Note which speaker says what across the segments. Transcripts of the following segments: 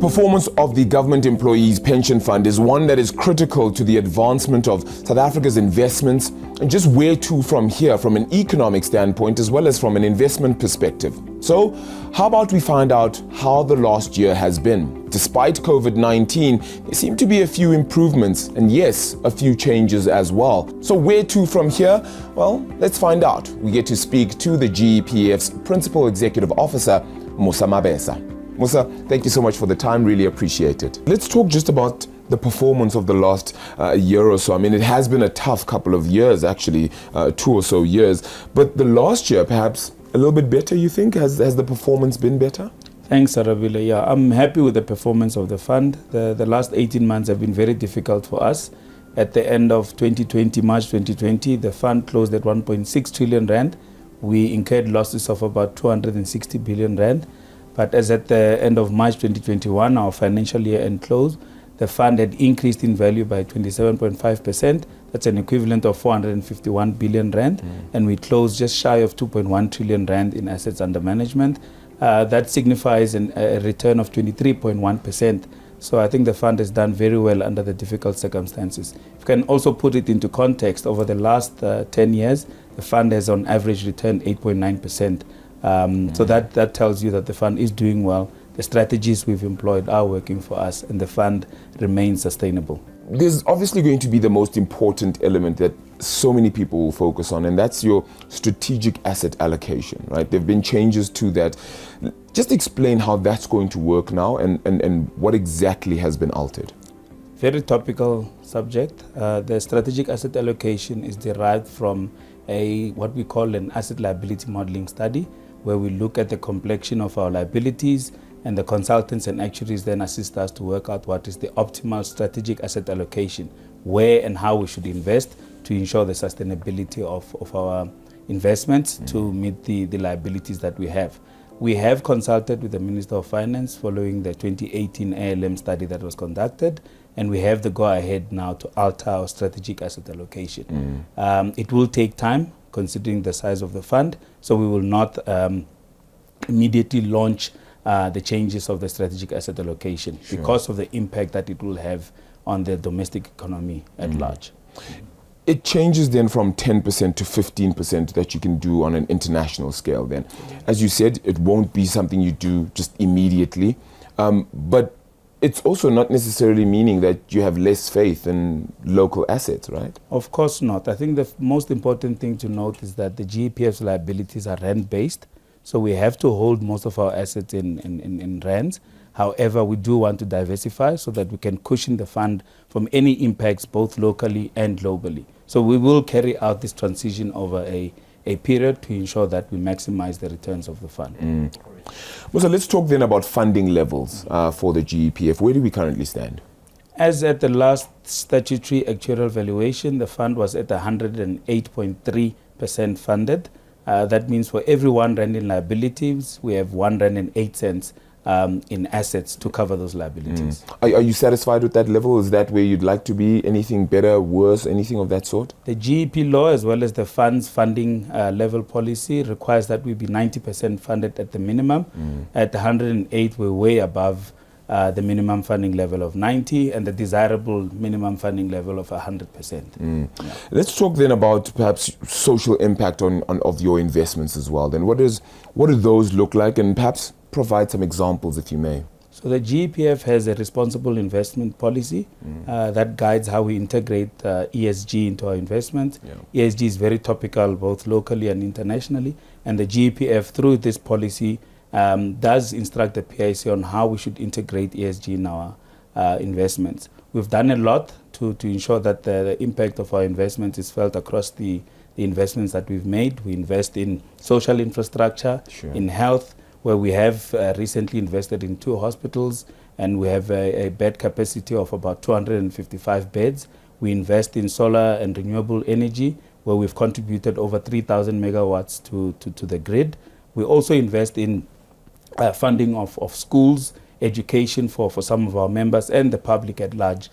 Speaker 1: The performance of the Government Employees Pension Fund is one that is critical to the advancement of South Africa's investments and just where to from here from an economic standpoint as well as from an investment perspective. So, how about we find out how the last year has been? Despite COVID-19, there seem to be a few improvements and yes, a few changes as well. So where to from here? Well, let's find out. We get to speak to the GEPF's Principal Executive Officer, Musa Mabesa. Musa, thank you so much for the time, really appreciate it. Let's talk just about the performance of the last year or so. I mean, it has been a tough couple of years, actually, 2 or so years. But the last year, perhaps a little bit better, you think? Has the performance been better?
Speaker 2: Thanks, Arabile. Yeah, I'm happy with the performance of the fund. The last 18 months have been very difficult for us. At the end of 2020, March 2020, the fund closed at 1.6 trillion rand. We incurred losses of about 260 billion rand. But as at the end of March 2021, our financial year end close, the fund had increased in value by 27.5%. That's an equivalent of 451 billion rand. And we closed just shy of 2.1 trillion rand in assets under management. That signifies a return of 23.1%. So I think the fund has done very well under the difficult circumstances. If you can also put it into context, over the last 10 years, the fund has on average returned 8.9%. So that tells you that the fund is doing well. The strategies we've employed are working for us and the fund remains sustainable.
Speaker 1: There's obviously going to be the most important element that so many people will focus on, and that's your strategic asset allocation, right? There have been changes to that. Just explain how that's going to work now and what exactly has been altered.
Speaker 2: Very topical subject. The strategic asset allocation is derived from what we call an asset liability modeling study, where we look at the complexion of our liabilities, and the consultants and actuaries then assist us to work out what is the optimal strategic asset allocation, where and how we should invest to ensure the sustainability of our investments to meet the liabilities that we have. We have consulted with the Minister of Finance following the 2018 ALM study that was conducted, and we have the go-ahead now to alter our strategic asset allocation. It will take time, considering the size of the fund, so we will not immediately launch the changes of the strategic asset allocation because of the impact that it will have on the domestic economy at large.
Speaker 1: It changes then from 10% to 15% that you can do on an international scale then. As you said, it won't be something you do just immediately, but it's also not necessarily meaning that you have less faith in local assets, right?
Speaker 2: Of course not. I think the most important thing to note is that the GEPF's liabilities are rand-based, so we have to hold most of our assets in rands. However, we do want to diversify so that we can cushion the fund from any impacts both locally and globally. So we will carry out this transition over a period to ensure that we maximize the returns of the fund.
Speaker 1: So let's talk then about funding levels for the GEPF. Where do we currently stand?
Speaker 2: As at the last statutory actuarial valuation, the fund was at 108.3% funded. That means for every 1 rand in liabilities, we have 1 rand and 8 cents in assets to cover those liabilities.
Speaker 1: Are you satisfied with that level? Is that where you'd like to be? Anything better, worse, anything of that sort?
Speaker 2: The GEP law, as well as the fund's funding level policy, requires that we be 90% funded at the minimum. At 108, we're way above the minimum funding level of 90 and the desirable minimum funding level of 100%.
Speaker 1: Let's talk then about perhaps social impact of your investments as well. Then what do those look like, and perhaps provide some examples if you may.
Speaker 2: So the GEPF has a responsible investment policy that guides how we integrate ESG into our investments. ESG is very topical both locally and internationally, and the GEPF through this policy does instruct the PIC on how we should integrate ESG in our investments. We've done a lot to ensure that the impact of our investments is felt across the investments that we've made. We invest in social infrastructure, in health, where we have recently invested in 2 hospitals, and we have a bed capacity of about 255 beds. We invest in solar and renewable energy, where we've contributed over 3,000 megawatts to the grid. We also invest in funding of schools, education for some of our members and the public at large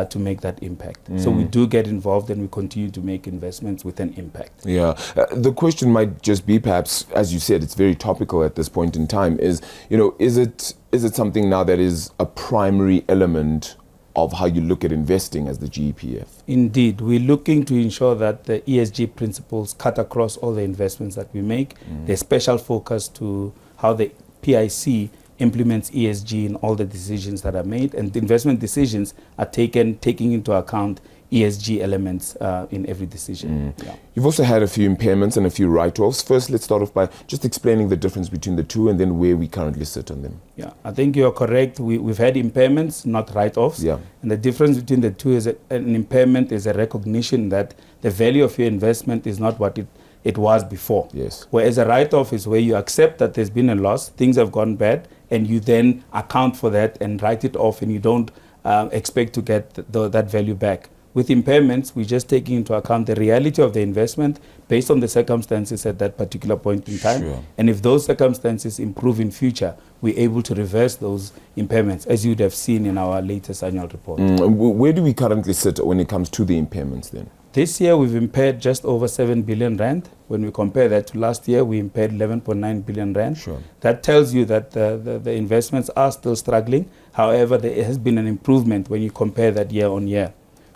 Speaker 2: to make that impact. So we do get involved and we continue to make investments with an impact.
Speaker 1: The question might just be, perhaps, as you said, it's very topical at this point in time, is it is it something now that is a primary element of how you look at investing as the GEPF?
Speaker 2: Indeed, we're looking to ensure that the ESG principles cut across all the investments that we make. There's special focus to how the PIC implements ESG in all the decisions that are made, and the investment decisions are taking into account ESG elements in every decision. Yeah.
Speaker 1: You've also had a few impairments and a few write-offs. First, let's start off by just explaining the difference between the two and then where we currently sit on them.
Speaker 2: Yeah, I think you're correct. We've had impairments, not write-offs.
Speaker 1: Yeah.
Speaker 2: And the difference between the two is an impairment is a recognition that the value of your investment is not what it was before.
Speaker 1: Yes.
Speaker 2: Whereas a write-off is where you accept that there's been a loss, things have gone bad, and you then account for that and write it off, and you don't expect to get that value back. With impairments, we're just taking into account the reality of the investment based on the circumstances at that particular point in time.
Speaker 1: Sure.
Speaker 2: And if those circumstances improve in future, we're able to reverse those impairments, as you'd have seen in our latest annual report.
Speaker 1: Where do we currently sit when it comes to the impairments then?
Speaker 2: This year, we've impaired just over 7 billion rand. When we compare that to last year, we impaired 11.9 billion rand.
Speaker 1: Sure.
Speaker 2: That tells you that the investments are still struggling. However, there has been an improvement when you compare that year on year.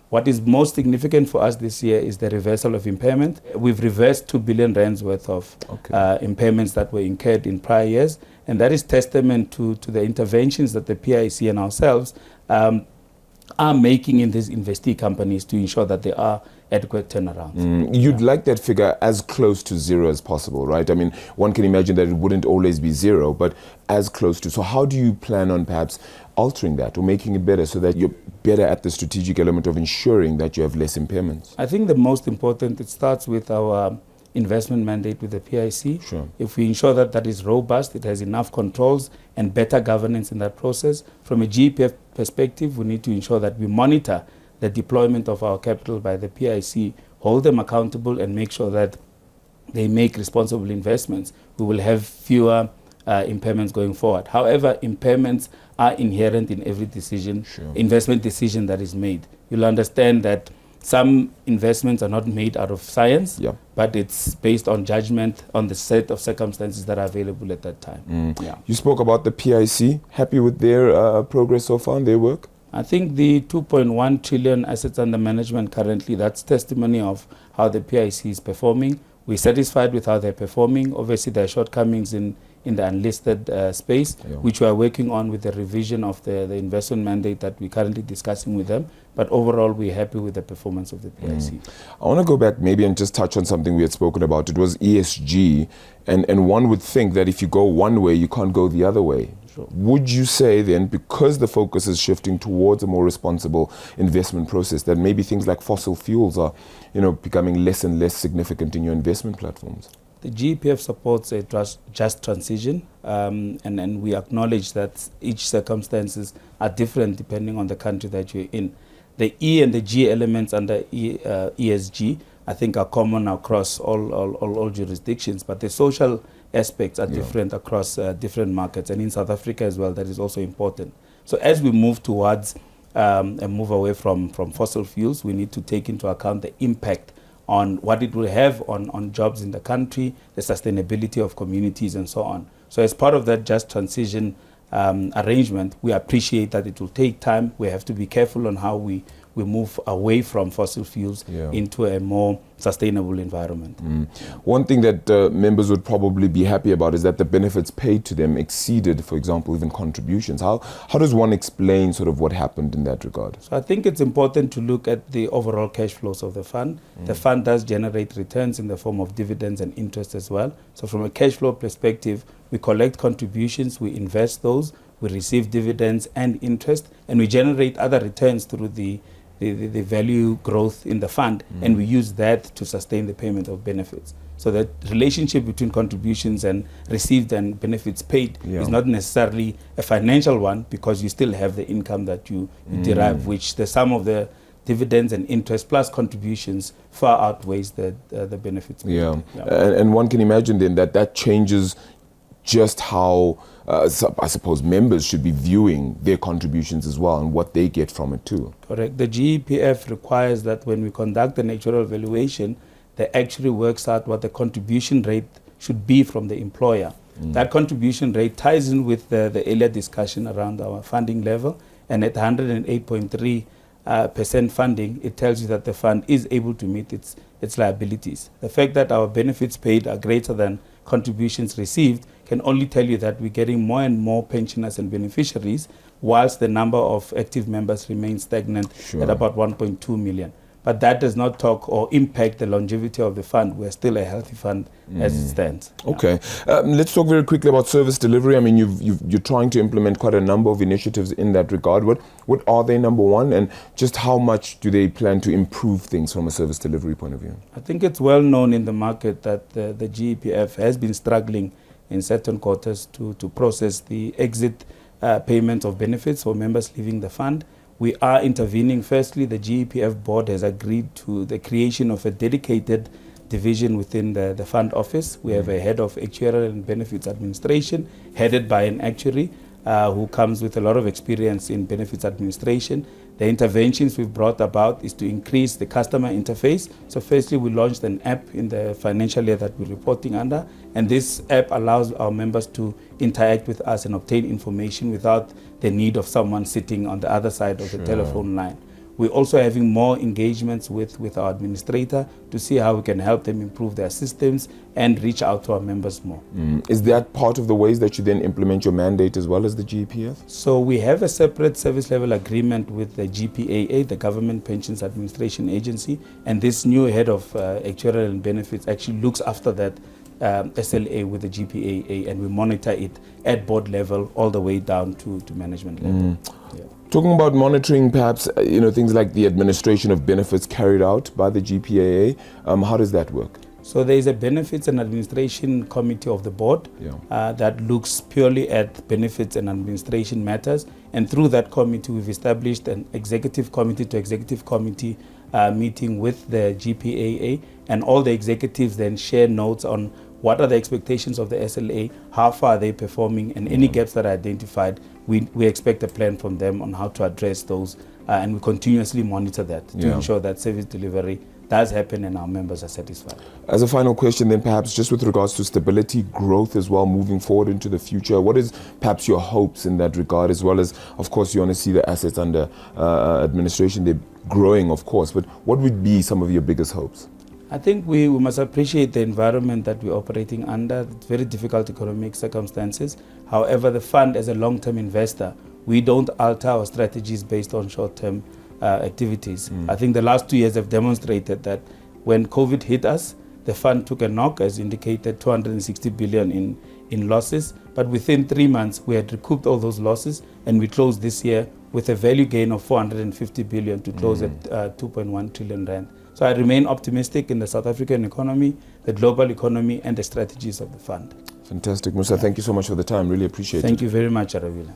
Speaker 2: What is most significant for us this year is the reversal of impairment. We've reversed 2 billion rands worth of impairments that were incurred in prior years, and that is testament to the interventions that the PIC and ourselves are making in these investee companies to ensure that there are adequate turnarounds.
Speaker 1: You'd like that figure as close to zero as possible, right? I mean, one can imagine that it wouldn't always be zero, but as close to. So how do you plan on perhaps altering that or making it better so that you're better at the strategic element of ensuring that you have less impairments?
Speaker 2: I think the most important, it starts with our investment mandate with the PIC.
Speaker 1: Sure.
Speaker 2: If we ensure that that is robust, it has enough controls and better governance in that process. From a GEPF perspective, we need to ensure that we monitor the deployment of our capital by the PIC, hold them accountable and make sure that they make responsible investments. We will have fewer impairments going forward. However, impairments are inherent in every decision, investment decision that is made. You'll understand that some investments are not made out of science, but it's based on judgment on the set of circumstances that are available at that time.
Speaker 1: You spoke about the PIC. Happy with their progress so far in their work?
Speaker 2: I think the 2.1 trillion assets under management currently, that's testimony of how the PIC is performing. We're satisfied with how they're performing. Obviously, there are shortcomings in the unlisted space, which we are working on with the revision of the investment mandate that we're currently discussing with them. But overall, we're happy with the performance of the PIC.
Speaker 1: I want to go back maybe and just touch on something we had spoken about. It was ESG, and one would think that if you go one way, you can't go the other way.
Speaker 2: Sure.
Speaker 1: Would you say then, because the focus is shifting towards a more responsible investment process, that maybe things like fossil fuels are, becoming less and less significant in your investment platforms?
Speaker 2: The GEPF supports a just transition, and we acknowledge that each circumstances are different depending on the country that you're in. The E and the G elements under ESG, I think, are common across all jurisdictions, but the social aspects are different across different markets, and in South Africa as well, that is also important. So as we move towards and move away from fossil fuels, we need to take into account the impact on what it will have on jobs in the country, the sustainability of communities, and so on. So as part of that just transition arrangement, we appreciate that it will take time. We have to be careful on how we move away from fossil fuels into a more sustainable environment.
Speaker 1: One thing that members would probably be happy about is that the benefits paid to them exceeded, for example, even contributions. How does one explain sort of what happened in that regard?
Speaker 2: So I think it's important to look at the overall cash flows of the fund. The fund does generate returns in the form of dividends and interest as well. So from a cash flow perspective, we collect contributions, we invest those, we receive dividends and interest, and we generate other returns through the value growth in the fund, and we use that to sustain the payment of benefits. So that relationship between contributions and received and benefits paid is not necessarily a financial one, because you still have the income that you derive, which the sum of the dividends and interest plus contributions far outweighs the benefits paid.
Speaker 1: And one can imagine then that changes just how I suppose members should be viewing their contributions as well and what they get from it too.
Speaker 2: Correct. The GEPF requires that when we conduct an actuarial valuation, they actually works out what the contribution rate should be from the employer. That contribution rate ties in with the earlier discussion around our funding level, and at 108.3% funding, it tells you that the fund is able to meet its liabilities. The fact that our benefits paid are greater than contributions received can only tell you that we're getting more and more pensioners and beneficiaries, whilst the number of active members remains stagnant at about 1.2 million. But that does not talk or impact the longevity of the fund. We're still a healthy fund as it stands.
Speaker 1: Okay. Let's talk very quickly about service delivery. I mean, you're trying to implement quite a number of initiatives in that regard. What are they, number one, and just how much do they plan to improve things from a service delivery point of view?
Speaker 2: I think it's well known in the market that the GEPF has been struggling in certain quarters to process the exit payments of benefits for members leaving the fund. We are intervening. Firstly, the GEPF board has agreed to the creation of a dedicated division within the fund office. We have a head of actuarial and benefits administration, headed by an actuary who comes with a lot of experience in benefits administration. The interventions we've brought about is to increase the customer interface. So firstly, we launched an app in the financial year that we're reporting under, and this app allows our members to interact with us and obtain information without the need of someone sitting on the other side of the telephone line. We're also having more engagements with our administrator to see how we can help them improve their systems and reach out to our members more.
Speaker 1: Is that part of the ways that you then implement your mandate as well as the GEPF?
Speaker 2: So we have a separate service level agreement with the GPAA, the Government Pensions Administration Agency, and this new head of actuarial and benefits actually looks after that SLA with the GPAA, and we monitor it at board level all the way down to management level.
Speaker 1: Talking about monitoring, perhaps, things like the administration of benefits carried out by the GPAA, how does that work?
Speaker 2: So there is a benefits and administration committee of the board that looks purely at benefits and administration matters. And through that committee, we've established an executive committee to executive committee meeting with the GPAA, and all the executives then share notes on what are the expectations of the SLA, how far are they performing, and any gaps that are identified, we expect a plan from them on how to address those, and we continuously monitor that to ensure that service delivery does happen and our members are satisfied.
Speaker 1: As a final question then, perhaps just with regards to stability, growth as well, moving forward into the future, what is perhaps your hopes in that regard, as well as, of course, you want to see the assets under administration, they're growing, of course, but what would be some of your biggest hopes?
Speaker 2: I think we must appreciate the environment that we're operating under. It's very difficult economic circumstances. However, the fund as a long-term investor, we don't alter our strategies based on short-term activities. I think the last 2 years have demonstrated that when COVID hit us, the fund took a knock, as indicated, 260 billion in losses. But within 3 months, we had recouped all those losses, and we closed this year with a value gain of 450 billion to close at 2.1 trillion rand. So I remain optimistic in the South African economy, the global economy, and the strategies of the fund.
Speaker 1: Fantastic. Musa, thank you so much for the time. Really appreciate it.
Speaker 2: Thank you very much, Arabile.